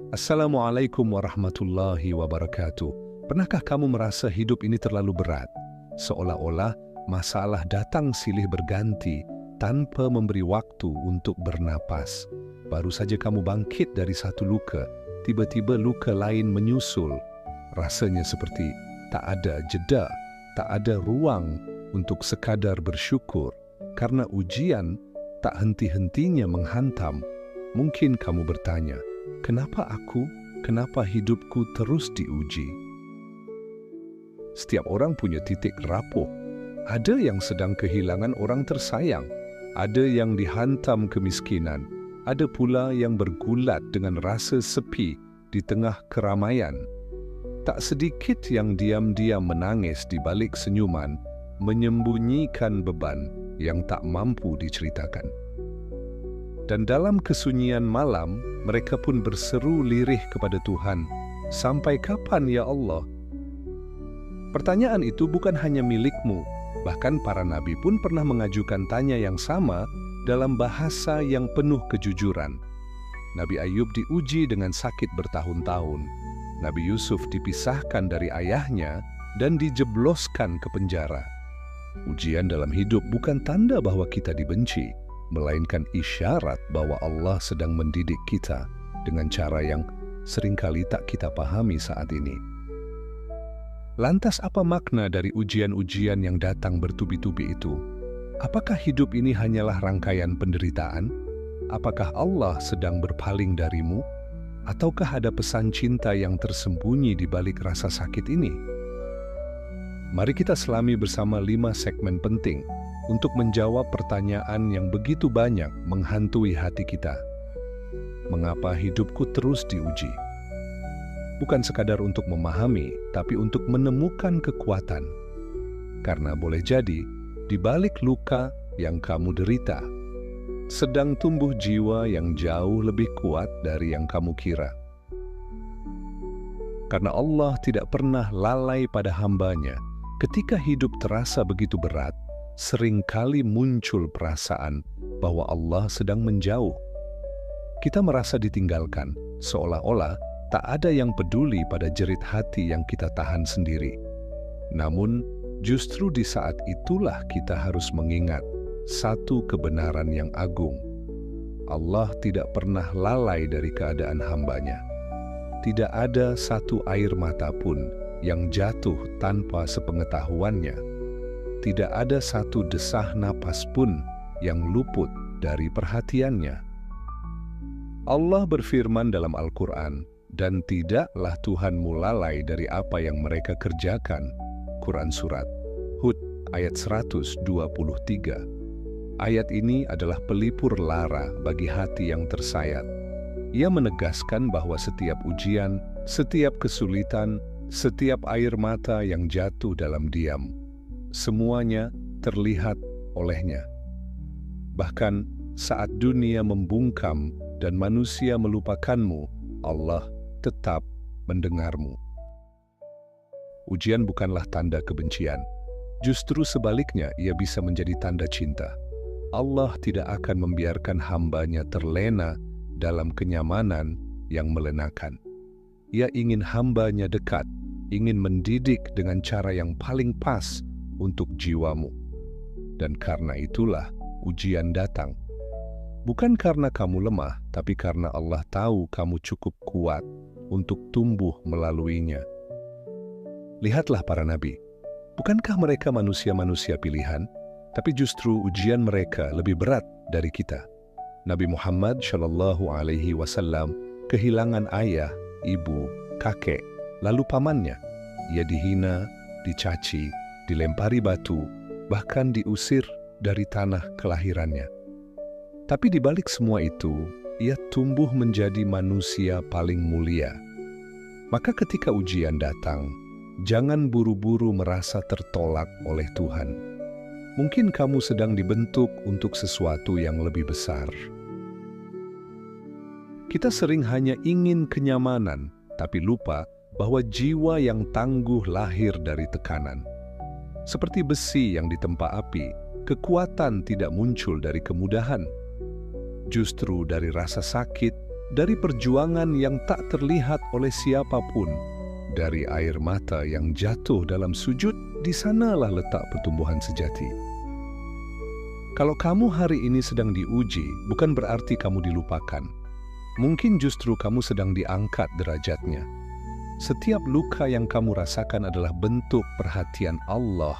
Assalamualaikum warahmatullahi wabarakatuh. Pernahkah kamu merasa hidup ini terlalu berat? Seolah-olah masalah datang silih berganti tanpa memberi waktu untuk bernapas. Baru saja kamu bangkit dari satu luka, tiba-tiba luka lain menyusul. Rasanya seperti tak ada jeda, tak ada ruang untuk sekadar bersyukur. Karena ujian tak henti-hentinya menghantam. Mungkin kamu bertanya, kenapa aku? Kenapa hidupku terus diuji? Setiap orang punya titik rapuh. Ada yang sedang kehilangan orang tersayang. Ada yang dihantam kemiskinan. Ada pula yang bergulat dengan rasa sepi di tengah keramaian. Tak sedikit yang diam-diam menangis di balik senyuman, menyembunyikan beban yang tak mampu diceritakan. Dan dalam kesunyian malam, mereka pun berseru lirih kepada Tuhan, "Sampai kapan ya Allah?" Pertanyaan itu bukan hanya milikmu, bahkan para nabi pun pernah mengajukan tanya yang sama dalam bahasa yang penuh kejujuran. Nabi Ayub diuji dengan sakit bertahun-tahun. Nabi Yusuf dipisahkan dari ayahnya dan dijebloskan ke penjara. Ujian dalam hidup bukan tanda bahwa kita dibenci, melainkan isyarat bahwa Allah sedang mendidik kita dengan cara yang seringkali tak kita pahami saat ini. Lantas apa makna dari ujian-ujian yang datang bertubi-tubi itu? Apakah hidup ini hanyalah rangkaian penderitaan? Apakah Allah sedang berpaling darimu? Ataukah ada pesan cinta yang tersembunyi di balik rasa sakit ini? Mari kita selami bersama 5 segmen penting untuk menjawab pertanyaan yang begitu banyak menghantui hati kita. Mengapa hidupku terus diuji? Bukan sekadar untuk memahami, tapi untuk menemukan kekuatan. Karena boleh jadi, di balik luka yang kamu derita, sedang tumbuh jiwa yang jauh lebih kuat dari yang kamu kira. Karena Allah tidak pernah lalai pada hamba-Nya, ketika hidup terasa begitu berat, seringkali muncul perasaan bahwa Allah sedang menjauh. Kita merasa ditinggalkan, seolah-olah tak ada yang peduli pada jerit hati yang kita tahan sendiri. Namun, justru di saat itulah kita harus mengingat satu kebenaran yang agung. Allah tidak pernah lalai dari keadaan hamba-Nya. Tidak ada satu air mata pun yang jatuh tanpa sepengetahuannya. Tidak ada satu desah napas pun yang luput dari perhatiannya. Allah berfirman dalam Al-Quran, "Dan tidaklah Tuhanmu lalai dari apa yang mereka kerjakan." Quran Surat Hud ayat 123. Ayat ini adalah pelipur lara bagi hati yang tersayat. Ia menegaskan bahwa setiap ujian, setiap kesulitan, setiap air mata yang jatuh dalam diam, semuanya terlihat oleh-Nya. Bahkan saat dunia membungkam dan manusia melupakanmu, Allah tetap mendengarmu. Ujian bukanlah tanda kebencian. Justru sebaliknya, ia bisa menjadi tanda cinta. Allah tidak akan membiarkan hamba-Nya terlena dalam kenyamanan yang melenakan. Ia ingin hamba-Nya dekat, ingin mendidik dengan cara yang paling pas untuk jiwamu. Dan karena itulah ujian datang. Bukan karena kamu lemah, tapi karena Allah tahu kamu cukup kuat untuk tumbuh melaluinya. Lihatlah para nabi. Bukankah mereka manusia-manusia pilihan? Tapi justru ujian mereka lebih berat dari kita. Nabi Muhammad SAW kehilangan ayah, ibu, kakek, lalu pamannya. Ia dihina, dicaci, dilempari batu, bahkan diusir dari tanah kelahirannya. Tapi di balik semua itu, ia tumbuh menjadi manusia paling mulia. Maka ketika ujian datang, jangan buru-buru merasa tertolak oleh Tuhan. Mungkin kamu sedang dibentuk untuk sesuatu yang lebih besar. Kita sering hanya ingin kenyamanan, tapi lupa bahwa jiwa yang tangguh lahir dari tekanan. Seperti besi yang ditempa api, kekuatan tidak muncul dari kemudahan. Justru dari rasa sakit, dari perjuangan yang tak terlihat oleh siapapun, dari air mata yang jatuh dalam sujud, di sanalah letak pertumbuhan sejati. Kalau kamu hari ini sedang diuji, bukan berarti kamu dilupakan. Mungkin justru kamu sedang diangkat derajatnya. Setiap luka yang kamu rasakan adalah bentuk perhatian Allah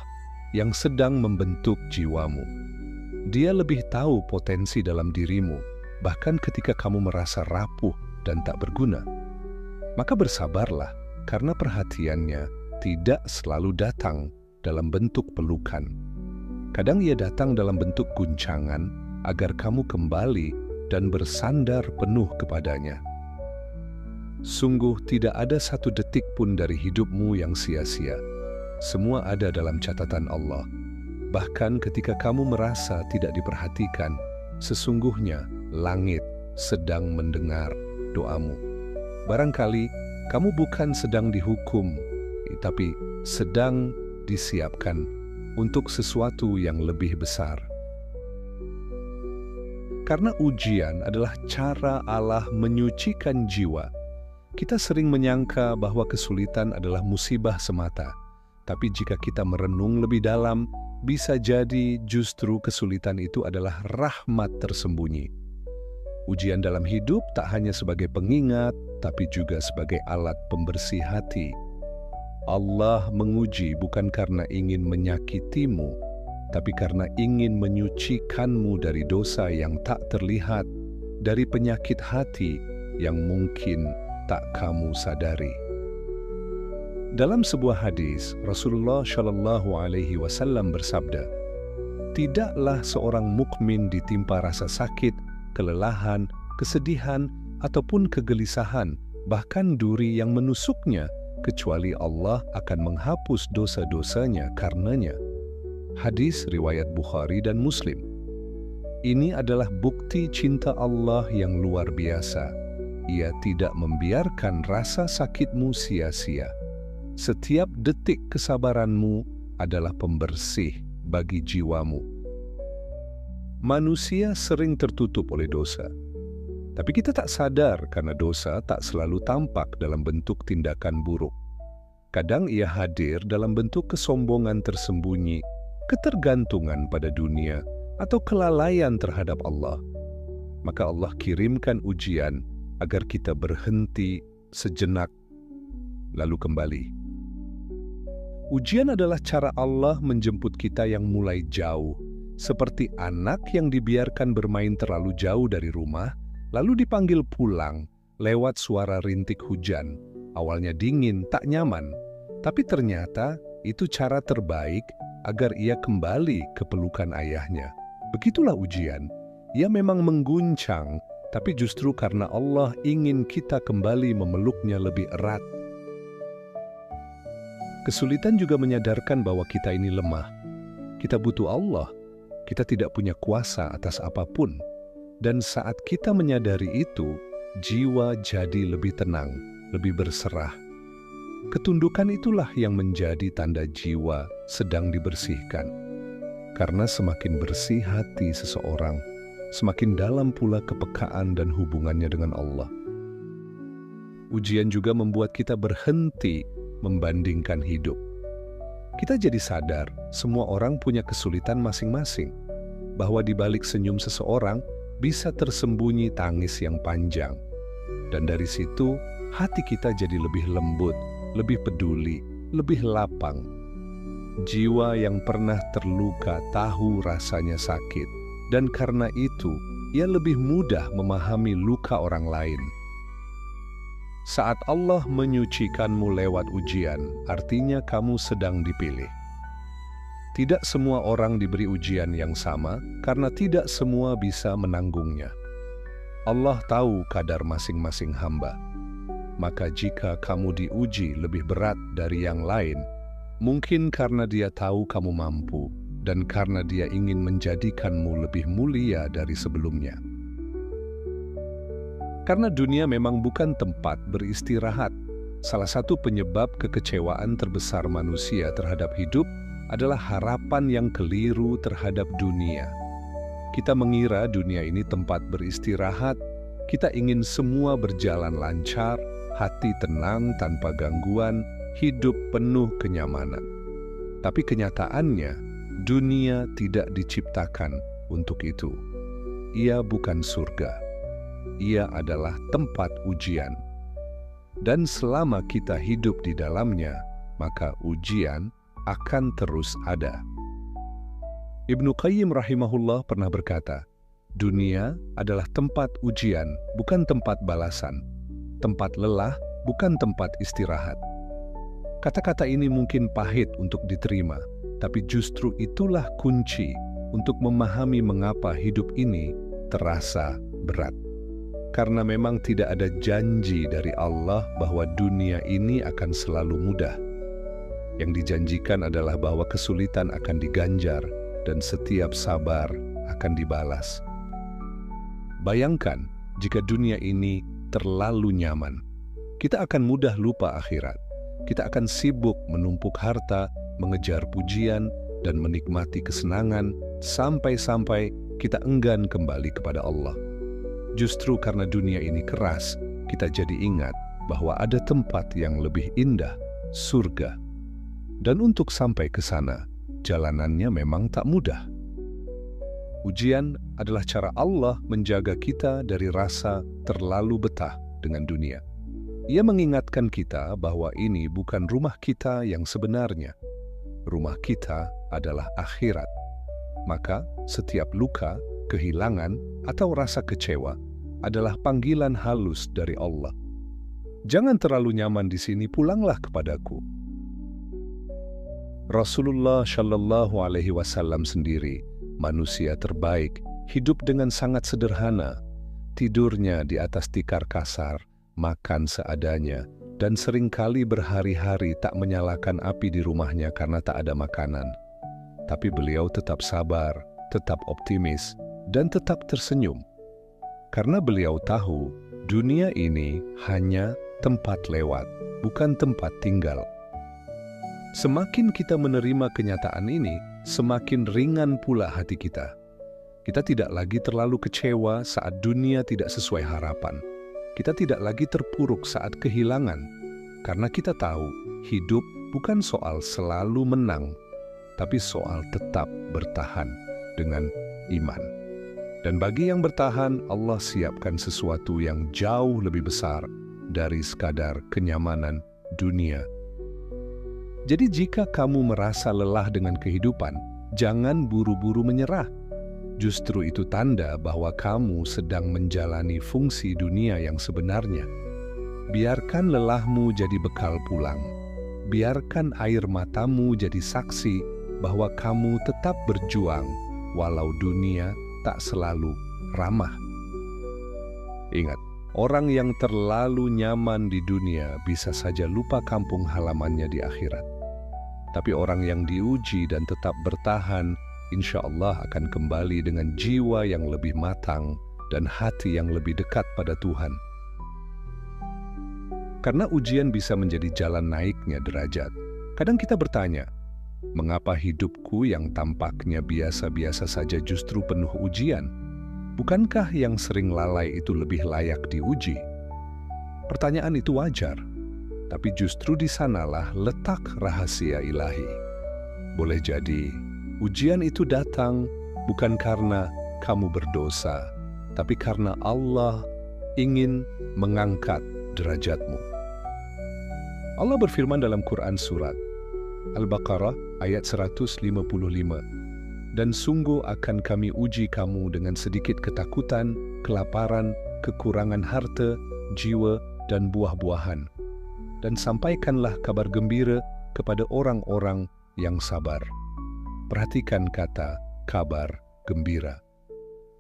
yang sedang membentuk jiwamu. Dia lebih tahu potensi dalam dirimu, bahkan ketika kamu merasa rapuh dan tak berguna. Maka bersabarlah, karena perhatiannya tidak selalu datang dalam bentuk pelukan. Kadang ia datang dalam bentuk guncangan agar kamu kembali dan bersandar penuh kepadanya. Sungguh tidak ada satu detik pun dari hidupmu yang sia-sia. Semua ada dalam catatan Allah. Bahkan ketika kamu merasa tidak diperhatikan, sesungguhnya langit sedang mendengar doamu. Barangkali kamu bukan sedang dihukum, tapi sedang disiapkan untuk sesuatu yang lebih besar. Karena ujian adalah cara Allah menyucikan jiwa. Kita sering menyangka bahwa kesulitan adalah musibah semata. Tapi jika kita merenung lebih dalam, bisa jadi justru kesulitan itu adalah rahmat tersembunyi. Ujian dalam hidup tak hanya sebagai pengingat, tapi juga sebagai alat pembersih hati. Allah menguji bukan karena ingin menyakitimu, tapi karena ingin menyucikanmu dari dosa yang tak terlihat, dari penyakit hati yang mungkin tak kamu sadari. Dalam sebuah hadis, Rasulullah Shallallahu Alaihi Wasallam bersabda, "Tidaklah seorang mukmin ditimpa rasa sakit, kelelahan, kesedihan, ataupun kegelisahan, bahkan duri yang menusuknya, kecuali Allah akan menghapus dosa-dosanya karenanya." Hadis riwayat Bukhari dan Muslim. Ini adalah bukti cinta Allah yang luar biasa. Ia tidak membiarkan rasa sakitmu sia-sia. Setiap detik kesabaranmu adalah pembersih bagi jiwamu. Manusia sering tertutup oleh dosa. Tapi kita tak sadar karena dosa tak selalu tampak dalam bentuk tindakan buruk. Kadang ia hadir dalam bentuk kesombongan tersembunyi, ketergantungan pada dunia, atau kelalaian terhadap Allah. Maka Allah kirimkan ujian agar kita berhenti sejenak, lalu kembali. Ujian adalah cara Allah menjemput kita yang mulai jauh, seperti anak yang dibiarkan bermain terlalu jauh dari rumah, lalu dipanggil pulang lewat suara rintik hujan. Awalnya dingin, tak nyaman, tapi ternyata itu cara terbaik agar ia kembali ke pelukan ayahnya. Begitulah ujian. Ia memang mengguncang, tapi justru karena Allah ingin kita kembali memeluknya lebih erat. Kesulitan juga menyadarkan bahwa kita ini lemah. Kita butuh Allah. Kita tidak punya kuasa atas apapun. Dan saat kita menyadari itu, jiwa jadi lebih tenang, lebih berserah. Ketundukan itulah yang menjadi tanda jiwa sedang dibersihkan. Karena semakin bersih hati seseorang, semakin dalam pula kepekaan dan hubungannya dengan Allah. Ujian juga membuat kita berhenti membandingkan hidup. Kita jadi sadar semua orang punya kesulitan masing-masing, bahwa di balik senyum seseorang bisa tersembunyi tangis yang panjang. Dan dari situ, hati kita jadi lebih lembut, lebih peduli, lebih lapang. Jiwa yang pernah terluka tahu rasanya sakit, dan karena itu, ia lebih mudah memahami luka orang lain. Saat Allah menyucikanmu lewat ujian, artinya kamu sedang dipilih. Tidak semua orang diberi ujian yang sama, karena tidak semua bisa menanggungnya. Allah tahu kadar masing-masing hamba. Maka jika kamu diuji lebih berat dari yang lain, mungkin karena Dia tahu kamu mampu, dan karena Dia ingin menjadikanmu lebih mulia dari sebelumnya. Karena dunia memang bukan tempat beristirahat. Salah satu penyebab kekecewaan terbesar manusia terhadap hidup adalah harapan yang keliru terhadap dunia. Kita mengira dunia ini tempat beristirahat, Kita ingin semua berjalan lancar, hati tenang tanpa gangguan, hidup penuh kenyamanan. Tapi kenyataannya, dunia tidak diciptakan untuk itu. Ia bukan surga. Ia adalah tempat ujian. Dan selama kita hidup di dalamnya, maka ujian akan terus ada. Ibnu Qayyim rahimahullah pernah berkata, dunia adalah tempat ujian, bukan tempat balasan. Tempat lelah, bukan tempat istirahat. Kata-kata ini mungkin pahit untuk diterima, tapi justru itulah kunci untuk memahami mengapa hidup ini terasa berat. Karena memang tidak ada janji dari Allah bahwa dunia ini akan selalu mudah. Yang dijanjikan adalah bahwa kesulitan akan diganjar dan setiap sabar akan dibalas. Bayangkan jika dunia ini terlalu nyaman. Kita akan mudah lupa akhirat. Kita akan sibuk menumpuk harta, mengejar pujian, dan menikmati kesenangan sampai-sampai kita enggan kembali kepada Allah. Justru karena dunia ini keras, kita jadi ingat bahwa ada tempat yang lebih indah, surga. Dan untuk sampai ke sana, jalanannya memang tak mudah. Ujian adalah cara Allah menjaga kita dari rasa terlalu betah dengan dunia. Ia mengingatkan kita bahwa ini bukan rumah kita yang sebenarnya. Rumah kita adalah akhirat. Maka setiap luka, kehilangan, atau rasa kecewa adalah panggilan halus dari Allah. Jangan terlalu nyaman di sini, pulanglah kepadaku. Rasulullah Shallallahu Alaihi Wasallam sendiri, manusia terbaik, hidup dengan sangat sederhana. Tidurnya di atas tikar kasar, makan seadanya, dan seringkali berhari-hari tak menyalakan api di rumahnya karena tak ada makanan. Tapi beliau tetap sabar, tetap optimis, dan tetap tersenyum. Karena beliau tahu, dunia ini hanya tempat lewat, bukan tempat tinggal. Semakin kita menerima kenyataan ini, semakin ringan pula hati kita. Kita tidak lagi terlalu kecewa saat dunia tidak sesuai harapan. Kita tidak lagi terpuruk saat kehilangan, karena kita tahu hidup bukan soal selalu menang, tapi soal tetap bertahan dengan iman. Dan bagi yang bertahan, Allah siapkan sesuatu yang jauh lebih besar dari sekadar kenyamanan dunia. Jadi jika kamu merasa lelah dengan kehidupan, jangan buru-buru menyerah. Justru itu tanda bahwa kamu sedang menjalani fungsi dunia yang sebenarnya. Biarkan lelahmu jadi bekal pulang. Biarkan air matamu jadi saksi bahwa kamu tetap berjuang walau dunia tak selalu ramah. Ingat, orang yang terlalu nyaman di dunia bisa saja lupa kampung halamannya di akhirat. Tapi orang yang diuji dan tetap bertahan, insya Allah akan kembali dengan jiwa yang lebih matang dan hati yang lebih dekat pada Tuhan. Karena ujian bisa menjadi jalan naiknya derajat. Kadang kita bertanya, mengapa hidupku yang tampaknya biasa-biasa saja justru penuh ujian? Bukankah yang sering lalai itu lebih layak diuji? Pertanyaan itu wajar. Tapi justru di sanalah letak rahasia ilahi. Boleh jadi, ujian itu datang bukan karena kamu berdosa, tapi karena Allah ingin mengangkat derajatmu. Allah berfirman dalam Quran surat Al-Baqarah ayat 155, dan sungguh akan kami uji kamu dengan sedikit ketakutan, kelaparan, kekurangan harta, jiwa, dan buah-buahan. Dan sampaikanlah kabar gembira kepada orang-orang yang sabar. Perhatikan kata kabar gembira.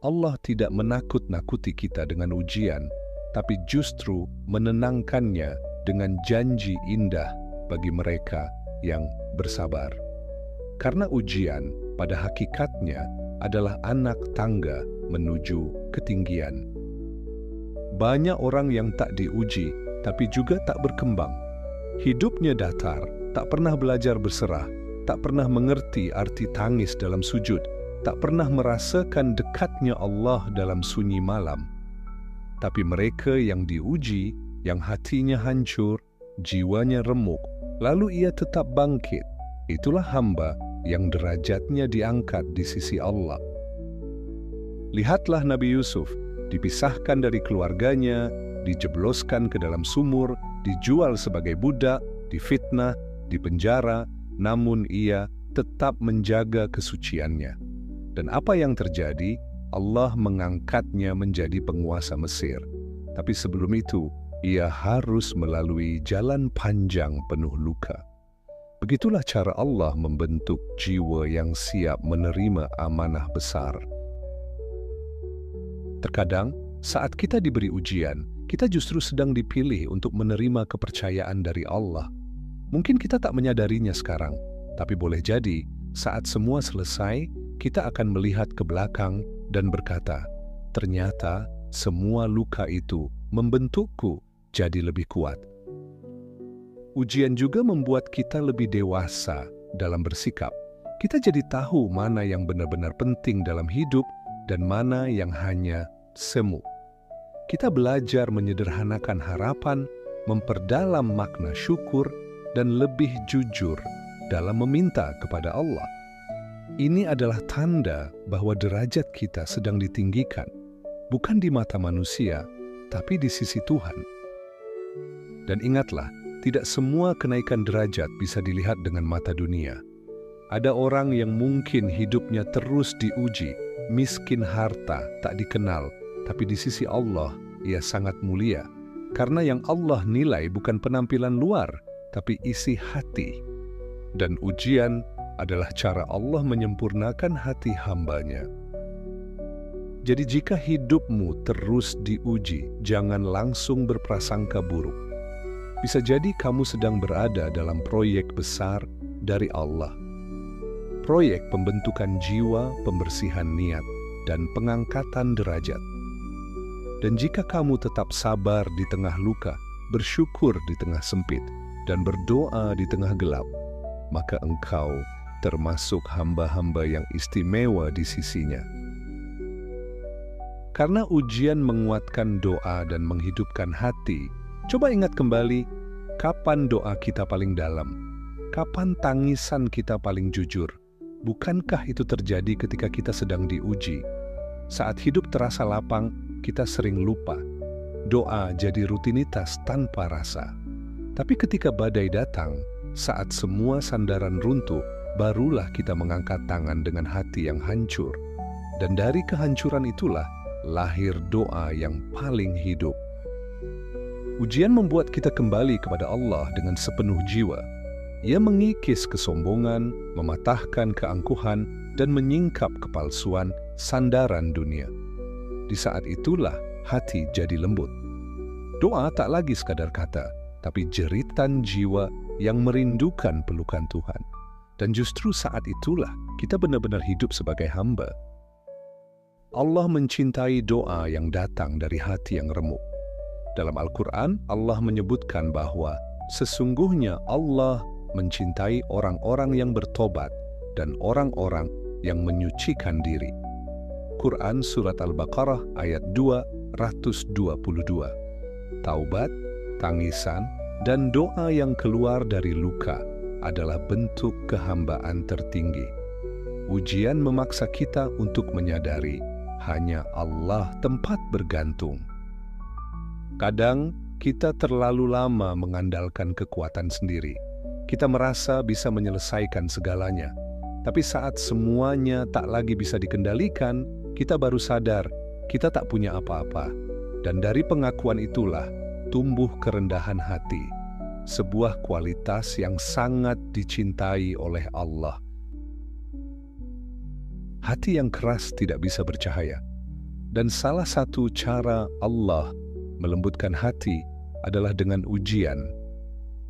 Allah tidak menakut-nakuti kita dengan ujian, tapi justru menenangkannya dengan janji indah bagi mereka yang bersabar. Karena ujian pada hakikatnya adalah anak tangga menuju ketinggian. Banyak orang yang tak diuji, tapi juga tak berkembang. Hidupnya datar, tak pernah belajar berserah, tak pernah mengerti arti tangis dalam sujud, tak pernah merasakan dekatnya Allah dalam sunyi malam. Tapi mereka yang diuji, yang hatinya hancur, jiwanya remuk, lalu ia tetap bangkit, itulah hamba yang derajatnya diangkat di sisi Allah. Lihatlah Nabi Yusuf, dipisahkan dari keluarganya, dijebloskan ke dalam sumur, dijual sebagai budak, difitnah, dipenjara, namun ia tetap menjaga kesuciannya. Dan apa yang terjadi? Allah mengangkatnya menjadi penguasa Mesir. Tapi sebelum itu, ia harus melalui jalan panjang penuh luka. Begitulah cara Allah membentuk jiwa yang siap menerima amanah besar. Terkadang, saat kita diberi ujian, kita justru sedang dipilih untuk menerima kepercayaan dari Allah. Mungkin kita tak menyadarinya sekarang, tapi boleh jadi saat semua selesai, kita akan melihat ke belakang dan berkata, ternyata semua luka itu membentukku jadi lebih kuat. Ujian juga membuat kita lebih dewasa dalam bersikap. Kita jadi tahu mana yang benar-benar penting dalam hidup dan mana yang hanya semu. Kita belajar menyederhanakan harapan, memperdalam makna syukur, dan lebih jujur dalam meminta kepada Allah. Ini adalah tanda bahwa derajat kita sedang ditinggikan, bukan di mata manusia, tapi di sisi Tuhan. Dan ingatlah, tidak semua kenaikan derajat bisa dilihat dengan mata dunia. Ada orang yang mungkin hidupnya terus diuji, miskin harta, tak dikenal, tapi di sisi Allah, ia sangat mulia. Karena yang Allah nilai bukan penampilan luar, tapi isi hati. Dan ujian adalah cara Allah menyempurnakan hati hambanya. Jadi jika hidupmu terus diuji, jangan langsung berprasangka buruk. Bisa jadi kamu sedang berada dalam proyek besar dari Allah. Proyek pembentukan jiwa, pembersihan niat, dan pengangkatan derajat. Dan jika kamu tetap sabar di tengah luka, bersyukur di tengah sempit, dan berdoa di tengah gelap, maka engkau termasuk hamba-hamba yang istimewa di sisinya. Karena ujian menguatkan doa dan menghidupkan hati, coba ingat kembali, kapan doa kita paling dalam? Kapan tangisan kita paling jujur? Bukankah itu terjadi ketika kita sedang diuji? Saat hidup terasa lapang, kita sering lupa. Doa jadi rutinitas tanpa rasa. Tapi ketika badai datang, saat semua sandaran runtuh, barulah kita mengangkat tangan dengan hati yang hancur. Dan dari kehancuran itulah lahir doa yang paling hidup. Ujian membuat kita kembali kepada Allah dengan sepenuh jiwa. Ia mengikis kesombongan, mematahkan keangkuhan, dan menyingkap kepalsuan sandaran dunia. Di saat itulah hati jadi lembut. Doa tak lagi sekadar kata, tapi jeritan jiwa yang merindukan pelukan Tuhan. Dan justru saat itulah kita benar-benar hidup sebagai hamba. Allah mencintai doa yang datang dari hati yang remuk. Dalam Al-Quran, Allah menyebutkan bahwa sesungguhnya Allah mencintai orang-orang yang bertobat dan orang-orang yang menyucikan diri. Quran Surat Al-Baqarah ayat 222. Taubat, tangisan, dan doa yang keluar dari luka adalah bentuk kehambaan tertinggi. Ujian memaksa kita untuk menyadari hanya Allah tempat bergantung. Kadang kita terlalu lama mengandalkan kekuatan sendiri. Kita merasa bisa menyelesaikan segalanya. Tapi saat semuanya tak lagi bisa dikendalikan, kita baru sadar kita tak punya apa-apa. Dan dari pengakuan itulah tumbuh kerendahan hati, sebuah kualitas yang sangat dicintai oleh Allah. Hati yang keras tidak bisa bercahaya. Dan salah satu cara Allah melembutkan hati adalah dengan ujian.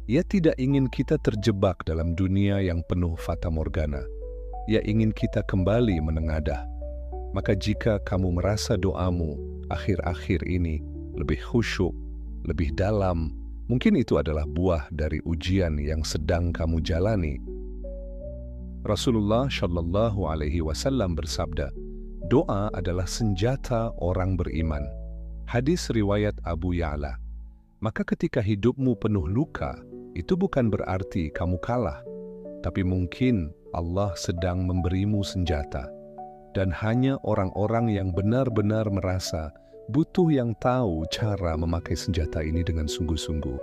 Ia tidak ingin kita terjebak dalam dunia yang penuh fata morgana. Ia ingin kita kembali menengadah. Maka jika kamu merasa doamu akhir-akhir ini lebih khusyuk, lebih dalam, mungkin itu adalah buah dari ujian yang sedang kamu jalani. Rasulullah Shallallahu Alaihi Wasallam bersabda, doa adalah senjata orang beriman. Hadis riwayat Abu Ya'la. Maka ketika hidupmu penuh luka, itu bukan berarti kamu kalah, tapi mungkin Allah sedang memberimu senjata. Dan hanya orang-orang yang benar-benar merasa butuh yang tahu cara memakai senjata ini dengan sungguh-sungguh.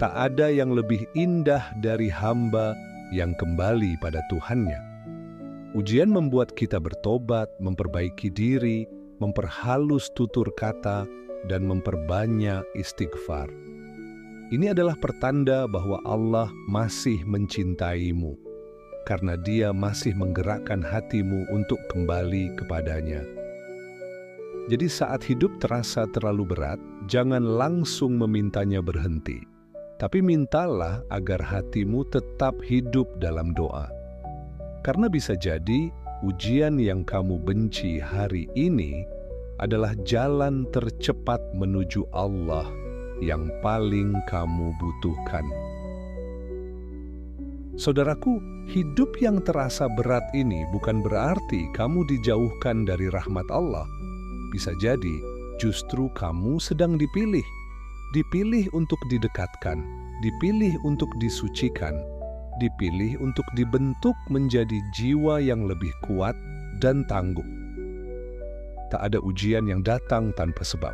Tak ada yang lebih indah dari hamba yang kembali pada Tuhannya. Ujian membuat kita bertobat, memperbaiki diri, memperhalus tutur kata, dan memperbanyak istighfar. Ini adalah pertanda bahwa Allah masih mencintaimu, karena Dia masih menggerakkan hatimu untuk kembali kepadanya. Jadi saat hidup terasa terlalu berat, jangan langsung memintanya berhenti, tapi mintalah agar hatimu tetap hidup dalam doa. Karena bisa jadi ujian yang kamu benci hari ini adalah jalan tercepat menuju Allah yang paling kamu butuhkan. Saudaraku, hidup yang terasa berat ini bukan berarti kamu dijauhkan dari rahmat Allah. Bisa jadi justru kamu sedang dipilih. Dipilih untuk didekatkan, dipilih untuk disucikan, dipilih untuk dibentuk menjadi jiwa yang lebih kuat dan tangguh. Tak ada ujian yang datang tanpa sebab.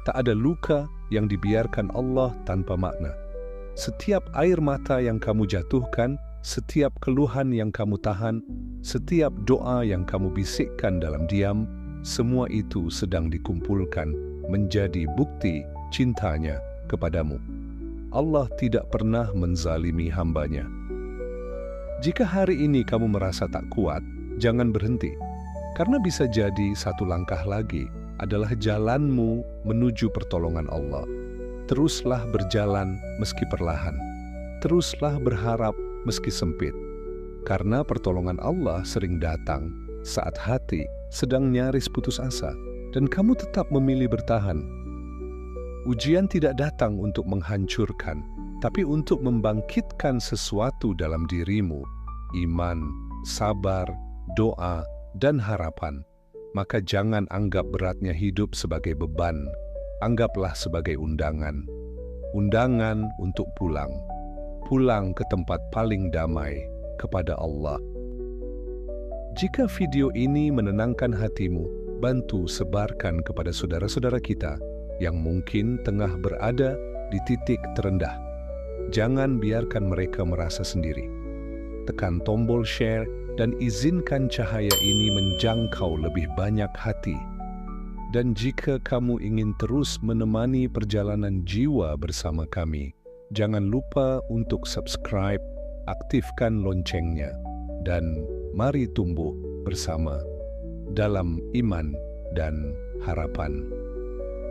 Tak ada luka yang dibiarkan Allah tanpa makna. Setiap air mata yang kamu jatuhkan, setiap keluhan yang kamu tahan, setiap doa yang kamu bisikkan dalam diam, semua itu sedang dikumpulkan menjadi bukti cintanya kepadamu. Allah tidak pernah menzalimi hambanya. Jika hari ini kamu merasa tak kuat, jangan berhenti. Karena bisa jadi satu langkah lagi adalah jalanmu menuju pertolongan Allah. Teruslah berjalan meski perlahan. Teruslah berharap meski sempit. Karena pertolongan Allah sering datang saat hati sedang nyaris putus asa dan kamu tetap memilih bertahan. Ujian tidak datang untuk menghancurkan, tapi untuk membangkitkan sesuatu dalam dirimu, iman, sabar, doa, dan harapan. Maka jangan anggap beratnya hidup sebagai beban, anggaplah sebagai undangan. Undangan untuk pulang. Pulang ke tempat paling damai, kepada Allah. Jika video ini menenangkan hatimu, bantu sebarkan kepada saudara-saudara kita yang mungkin tengah berada di titik terendah. Jangan biarkan mereka merasa sendiri. Tekan tombol share dan izinkan cahaya ini menjangkau lebih banyak hati. Dan jika kamu ingin terus menemani perjalanan jiwa bersama kami, jangan lupa untuk subscribe, aktifkan loncengnya, dan mari tumbuh bersama dalam iman dan harapan.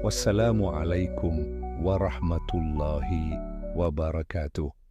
Wassalamualaikum warahmatullahi wabarakatuh.